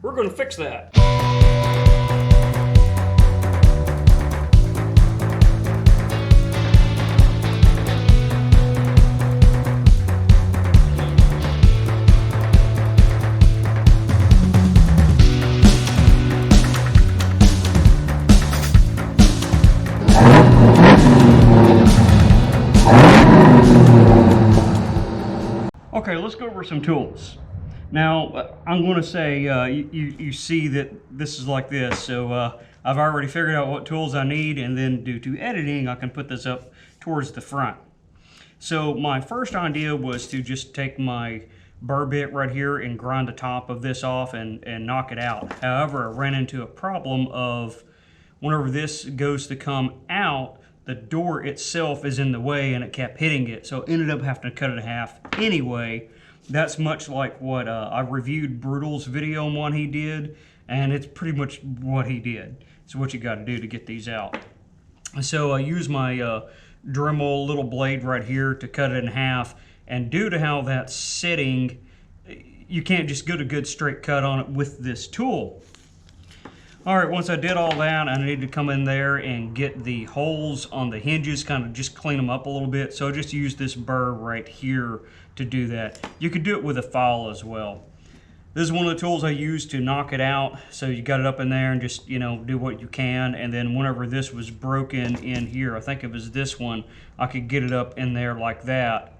we're going to fix that. Okay, let's go over some tools. Now, I'm going to say you see that this is like this, so I've already figured out what tools I need, and then due to editing, I can put this up towards the front. So my first idea was to just take my burr bit right here and grind the top of this off and knock it out. However, I ran into a problem of whenever this goes to come out, the door itself is in the way and it kept hitting it. So I ended up having to cut it in half anyway. That's much like what I reviewed Brutal's video on one he did, and it's pretty much what he did. It's what you got to do to get these out. So I use my Dremel little blade right here to cut it in half, and due to how that's sitting, you can't just get a good straight cut on it with this tool. Alright, once I did all that, I needed to come in there and get the holes on the hinges, kind of just clean them up a little bit. So I just used this burr right here to do that. You could do it with a file as well. This is one of the tools I used to knock it out. So you got it up in there and just, you know, do what you can. And then whenever this was broken in here, I think it was this one, I could get it up in there like that,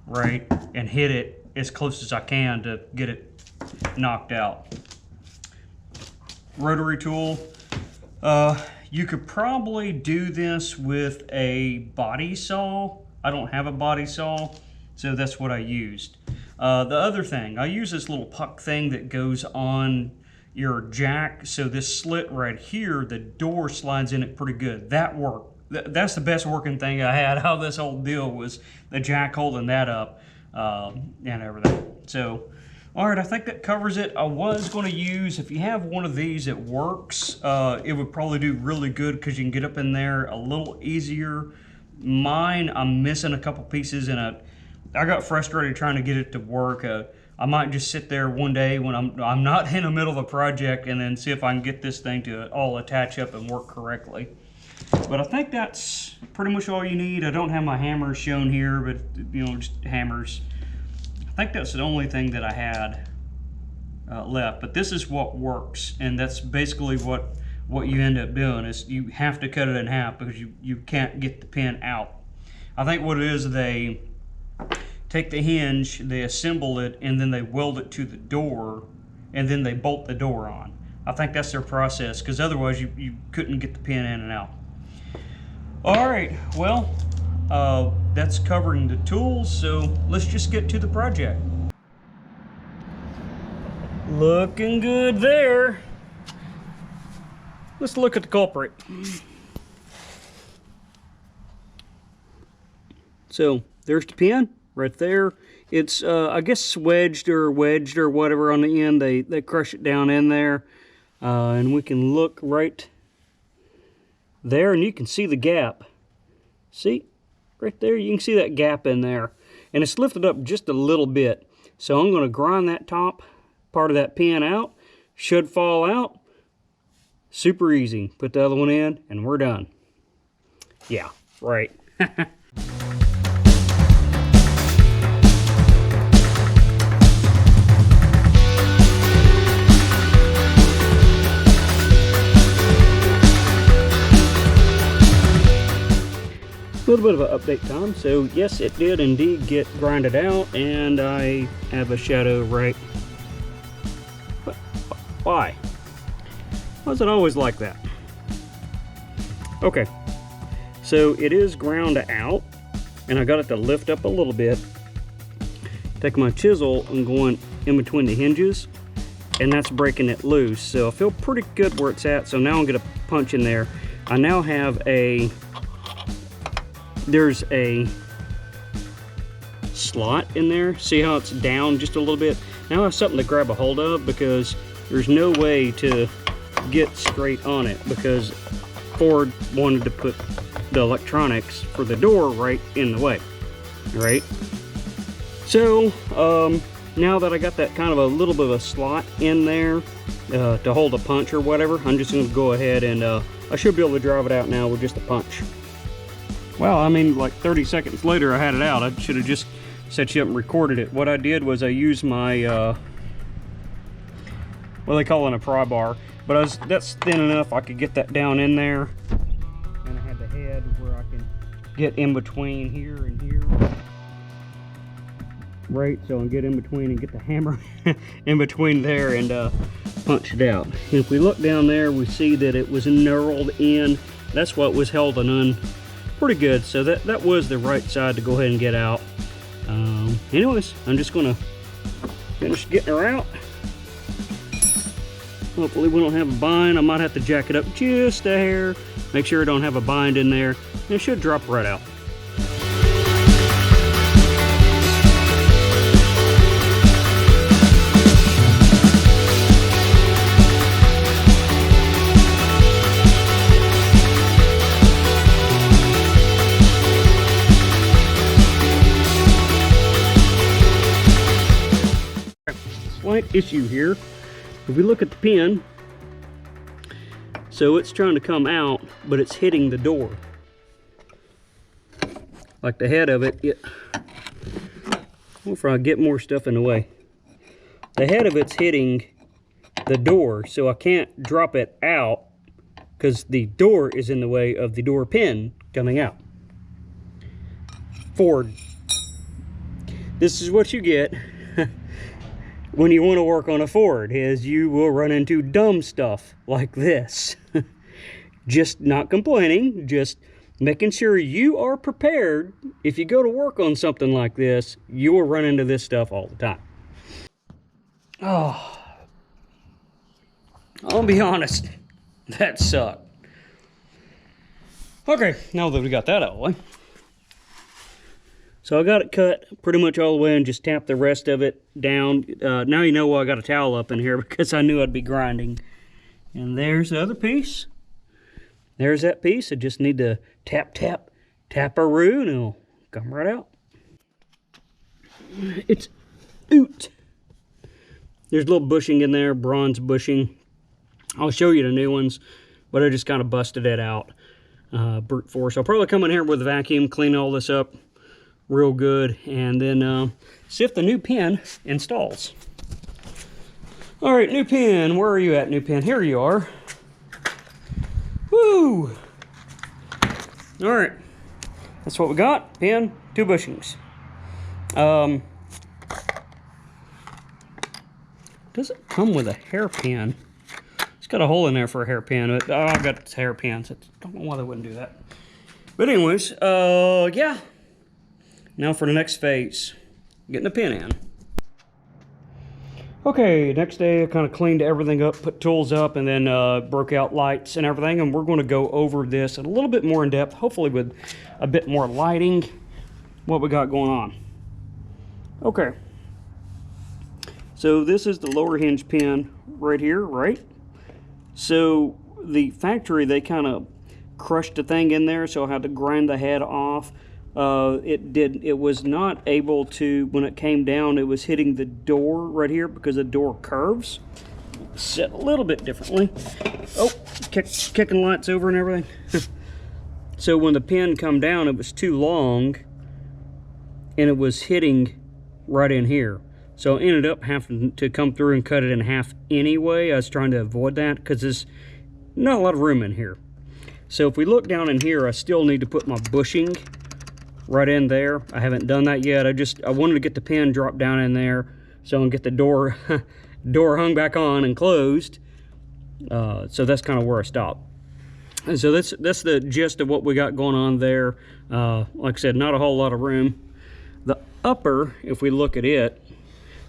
right? And hit it as close as I can to get it knocked out. Rotary tool. You could probably do this with a body saw. I don't have a body saw, so that's what I used. The other thing, I use this little puck thing that goes on your jack, so this slit right here, the door slides in it pretty good. That worked. That's the best working thing I had out of this whole deal, was the jack holding that up and everything. So, all right, I think that covers it. I was going to use, if you have one of these, it works. It would probably do really good because you can get up in there a little easier. Mine, I'm missing a couple pieces, and I got frustrated trying to get it to work. I might just sit there one day when I'm not in the middle of a project and then see if I can get this thing to all attach up and work correctly. But I think that's pretty much all you need. I don't have my hammers shown here, but you know, just hammers. I think that's the only thing that I had left, but this is what works, and that's basically what you end up doing is you have to cut it in half because you can't get the pin out. I think what it is, they take the hinge, they assemble it, and then they weld it to the door, and then they bolt the door on. I think that's their process, because otherwise you couldn't get the pin in and out. All right, well, that's covering the tools, so let's just get to the project. Looking good there. Let's look at the culprit. So there's the pin right there. It's I guess wedged or whatever on the end. They crush it down in there, and we can look right there, and you can see the gap. See? Right there, you can see that gap in there. And it's lifted up just a little bit. So I'm going to grind that top part of that pin out. Should fall out. Super easy. Put the other one in, and we're done. Yeah, right. A little bit of an update time. So yes, it did indeed get grinded out, and I have a shadow right. But why? Why is it always like that? Okay, so it is ground out, and I got it to lift up a little bit. Take my chisel and going in between the hinges, and that's breaking it loose. So I feel pretty good where it's at. So now I'm gonna punch in there. I now have there's a slot in there. See how it's down just a little bit? Now I have something to grab a hold of, because there's no way to get straight on it, because Ford wanted to put the electronics for the door right in the way, right? So now that I got that kind of a little bit of a slot in there to hold a punch or whatever, I'm just going to go ahead and I should be able to drive it out now with just a punch. Well, I mean, like 30 seconds later I had it out. I should have just set you up and recorded it. What I did was I used my what they call it, a pry bar, but that's thin enough I could get that down in there, and I had the head where I can get in between here and here, right, so I can get in between and get the hammer in between there and punch it out. And if we look down there, we see that it was knurled in. That's what was held on pretty good, so that was the right side to go ahead and get out. Anyways, I'm just gonna finish getting her out. Hopefully we don't have a bind. I might have to jack it up just a hair, make sure I don't have a bind in there, and it should drop right out. Slight issue here. If we look at the pin, so it's trying to come out, but it's hitting the door. Like the head of it, if I get more stuff in the way. The head of it's hitting the door, so I can't drop it out because the door is in the way of the door pin coming out. Ford. This is what you get when you want to work on a Ford, is you will run into dumb stuff like this. Just not complaining, just making sure you are prepared. If you go to work on something like this, you will run into this stuff all the time. Oh, I'll be honest, that sucked. Okay, now that we got that out of the way. So I got it cut pretty much all the way and just tapped the rest of it down. Now you know why I got a towel up in here, because I knew I'd be grinding. And there's the other piece. There's that piece. I just need to tap-a-roo and it'll come right out. It's oot. There's a little bushing in there, bronze bushing. I'll show you the new ones, but I just kind of busted it out. Brute force. I'll probably come in here with a vacuum, clean all this up real good, and then see if the new pin installs. All right, new pin. Where are you at, new pin? Here you are. Woo! All right, that's what we got. Pin, 2 bushings. Does it come with a hairpin? It's got a hole in there for a hairpin, but I've got hairpins. I don't know why they wouldn't do that. But anyways, yeah. Now for the next phase, getting the pin in. Okay, next day I kind of cleaned everything up, put tools up, and then broke out lights and everything, and we're going to go over this a little bit more in depth, hopefully with a bit more lighting, what we got going on. Okay, so this is the lower hinge pin right here, right? So the factory, they kind of crushed the thing in there, so I had to grind the head off. It was not able to, when it came down, it was hitting the door right here because the door curves. Set a little bit differently. Oh, kicking lights over and everything. So when the pin come down, it was too long and it was hitting right in here. So I ended up having to come through and cut it in half anyway. I was trying to avoid that because there's not a lot of room in here. So if we look down in here, I still need to put my bushing right in there. I haven't done that yet. I wanted to get the pin dropped down in there so I can get the door hung back on and closed. So that's kind of where I stopped. And so that's the gist of what we got going on there. Like I said, not a whole lot of room. The upper, if we look at it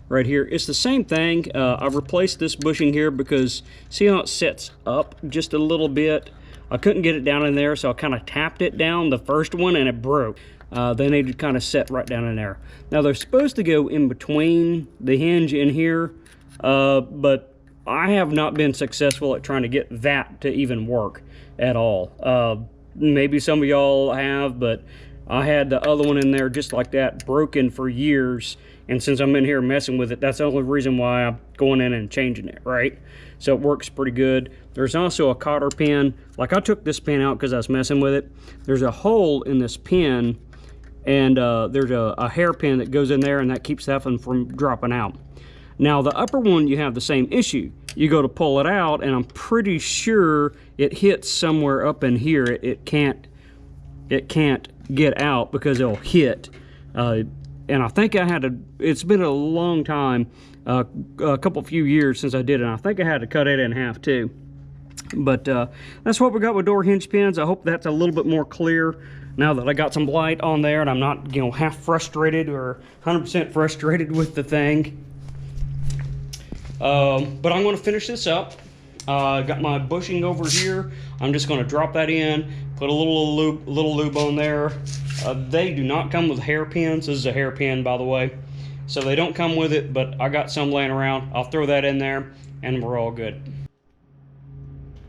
right here, it's the same thing. I've replaced this bushing here because see how it sets up just a little bit. I couldn't get it down in there, so I kind of tapped it down, the first one, and it broke. They need to kind of set right down in there. Now they're supposed to go in between the hinge in here, but I have not been successful at trying to get that to even work at all. Maybe some of y'all have, but I had the other one in there just like that, broken for years. And since I'm in here messing with it, that's the only reason why I'm going in and changing it, right? So it works pretty good. There's also a cotter pin. Like, I took this pin out because I was messing with it. There's a hole in this pin, and there's a hairpin that goes in there, and that keeps that one from dropping out. Now, the upper one, you have the same issue. You go to pull it out, and I'm pretty sure it hits somewhere up in here. It can't get out because it'll hit. And I think I had to, it's been a long time, a few years since I did it, and I think I had to cut it in half too. But that's what we got with door hinge pins. I hope that's a little bit more clear now that I got some light on there and I'm not, you know, half frustrated or 100% frustrated with the thing. But I'm going to finish this up. Got my bushing over here. I'm just going to drop that in, put a little lube on there. They do not come with hairpins. This is a hairpin, by the way. So they don't come with it, but I got some laying around. I'll throw that in there, and we're all good.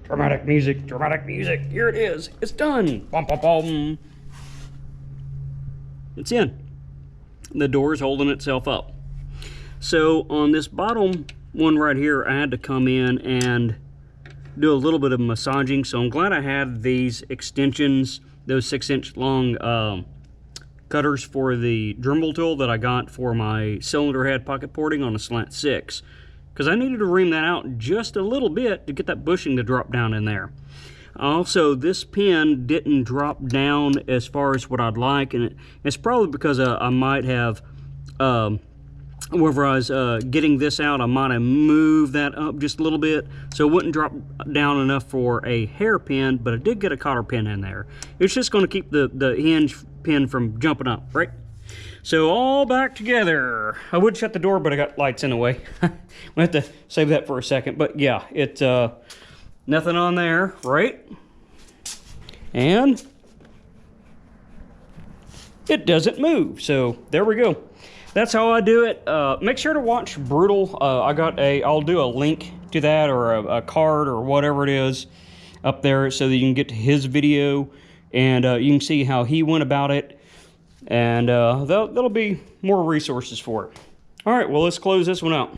Dramatic music, dramatic music. Here it is. It's done. Bum, bum, bum. It's in. The door is holding itself up. So on this bottom one right here, I had to come in and do a little bit of massaging. So I'm glad I had these extensions, those 6-inch long cutters for the Dremel tool that I got for my cylinder head pocket porting on a slant 6, because I needed to ream that out just a little bit to get that bushing to drop down in there. Also, this pin didn't drop down as far as what I'd like, and it's probably because I might have, whenever I was getting this out, I might have moved that up just a little bit, so it wouldn't drop down enough for a hairpin, but I did get a cotter pin in there. It's just going to keep the hinge pin from jumping up, right? So all back together. I would shut the door, but I got lights in the way. We'll have to save that for a second, but yeah, it nothing on there, right? And it doesn't move, so there we go. That's how I do it. Make sure to watch Brutal. I'll do a link to that, or a card or whatever it is up there, so that you can get to his video and you can see how he went about it, and that'll be more resources for it. All right, well, let's close this one out.